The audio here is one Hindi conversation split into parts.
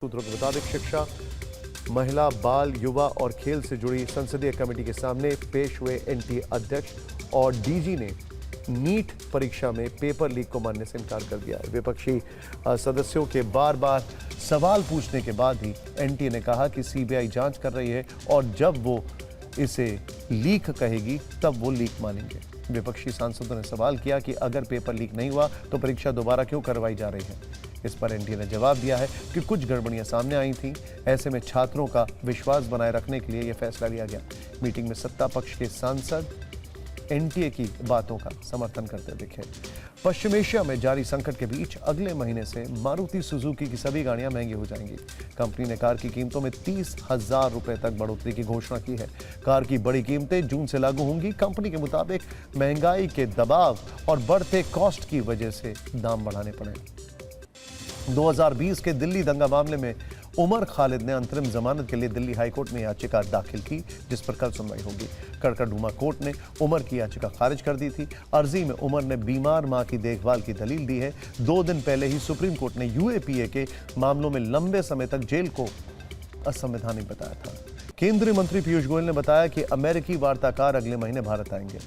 सूत्रों के मुताबिक शिक्षा, महिला, बाल, युवा और खेल से जुड़ी संसदीय कमेटी के सामने पेश हुए एनटीए अध्यक्ष और डीजी ने नीट परीक्षा में पेपर लीक को मानने से इनकार कर दिया है। विपक्षी सदस्यों के बार बार सवाल पूछने के बाद ही एनटीए ने कहा कि सीबीआई जांच कर रही है और जब वो इसे लीक कहेगी तब वो लीक मानेंगे। विपक्षी सांसदों ने सवाल किया कि अगर पेपर लीक नहीं हुआ तो परीक्षा दोबारा क्यों करवाई जा रही है। इस पर एनटीए ने जवाब दिया है कि कुछ गड़बड़ियां सामने आई थीं, ऐसे में छात्रों का विश्वास बनाए रखने के लिए यह फैसला लिया गया। मीटिंग में सत्ता पक्ष के सांसद एनटीए की बातों का समर्थन करते दिखे। पश्चिम एशिया में जारी संकट के बीच अगले महीने से मारुति सुजुकी की सभी गाड़ियां महंगी हो जाएंगी। कंपनी ने कार की कीमतों में 30,000 रुपए तक बढ़ोतरी की घोषणा की है। कार की बड़ी कीमतें जून से लागू होंगी। कंपनी के मुताबिक महंगाई के दबाव और बढ़ते कॉस्ट की वजह से दाम बढ़ाने पड़े। 2020 के दिल्ली दंगा मामले में उमर खालिद ने अंतरिम जमानत के लिए दिल्ली हाईकोर्ट में याचिका दाखिल की, जिस पर कल सुनवाई होगी। कड़कड़डूमा कोर्ट ने उमर की याचिका खारिज कर दी थी। अर्जी में उमर ने बीमार मां की देखभाल की दलील दी है। 2 दिन पहले ही सुप्रीम कोर्ट ने यूएपीए के मामलों में लंबे समय तक जेल को असंवैधानिक बताया था। केंद्रीय मंत्री पीयूष गोयल ने बताया कि अमेरिकी वार्ताकार अगले महीने भारत आएंगे।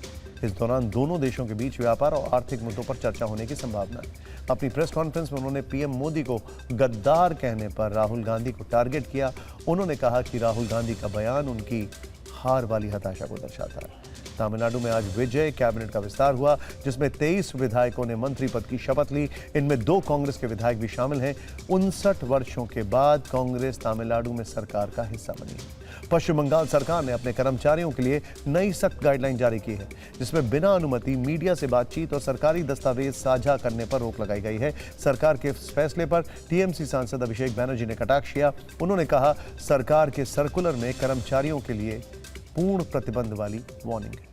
इस दौरान दोनों देशों के बीच व्यापार और आर्थिक मुद्दों पर चर्चा होने की संभावना है। अपनी प्रेस कॉन्फ्रेंस में उन्होंने पीएम मोदी को गद्दार कहने पर राहुल गांधी को टारगेट किया। उन्होंने कहा कि राहुल गांधी का बयान उनकी हार वाली हताशा को दर्शाता है। तमिलनाडु में आज विजय कैबिनेट का विस्तार हुआ, जिसमें 23 विधायकों ने मंत्री पद की शपथ ली। इनमें 2 कांग्रेस के विधायक भी शामिल हैं। 59 वर्षों के बाद कांग्रेस तमिलनाडु में सरकार का हिस्सा बनी। पश्चिम बंगाल सरकार ने अपने कर्मचारियों के लिए नई सख्त गाइडलाइन जारी की है, जिसमें बिना अनुमति मीडिया से बातचीत और सरकारी दस्तावेज साझा करने पर रोक लगाई गई है। सरकार के इस फैसले पर टीएमसी सांसद अभिषेक बैनर्जी ने कटाक्ष किया। उन्होंने कहा, सरकार के सर्कुलर में कर्मचारियों के लिए पूर्ण प्रतिबंध वाली वार्निंग है।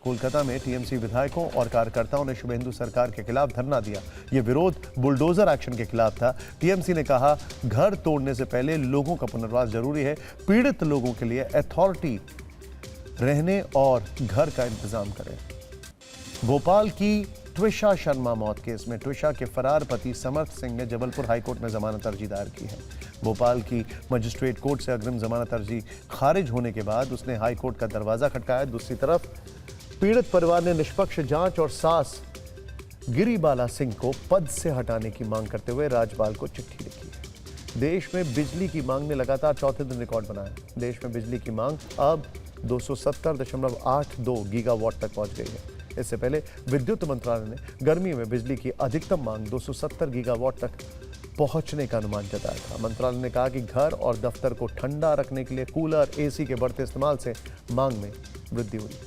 कोलकाता में टीएमसी विधायकों और कार्यकर्ताओं ने शुभेंदु सरकार के खिलाफ धरना दिया। यह विरोध बुलडोजर एक्शन के खिलाफ था। टीएमसी ने कहा, घर तोड़ने से पहले लोगों का पुनर्वास जरूरी है। पीड़ित लोगों के लिए अथॉरिटी रहने और घर का इंतजाम करें। भोपाल की ट्विशा शर्मा मौत केस में ट्विशा के फरार पति समर्थ सिंह ने जबलपुर हाईकोर्ट में जमानत अर्जी दायर की है। भोपाल की मजिस्ट्रेट कोर्ट से अग्रिम जमानत अर्जी खारिज होने के बाद उसने हाईकोर्ट का दरवाजा खटकाया। दूसरी तरफ पीड़ित परिवार ने निष्पक्ष जांच और सास गिरिबाला सिंह को पद से हटाने की मांग करते हुए राज्यपाल को चिट्ठी लिखी है। देश में बिजली की मांग ने लगातार चौथे दिन रिकॉर्ड बनाया। देश में बिजली की मांग अब 270.82 गीगावाट तक पहुंच गई है। इससे पहले विद्युत मंत्रालय ने गर्मी में बिजली की अधिकतम मांग 270 गीगावाट तक पहुंचने का अनुमान जताया था। मंत्रालय ने कहा कि घर और दफ्तर को ठंडा रखने के लिए कूलर, एसी के बढ़ते इस्तेमाल से मांग में वृद्धि हुई।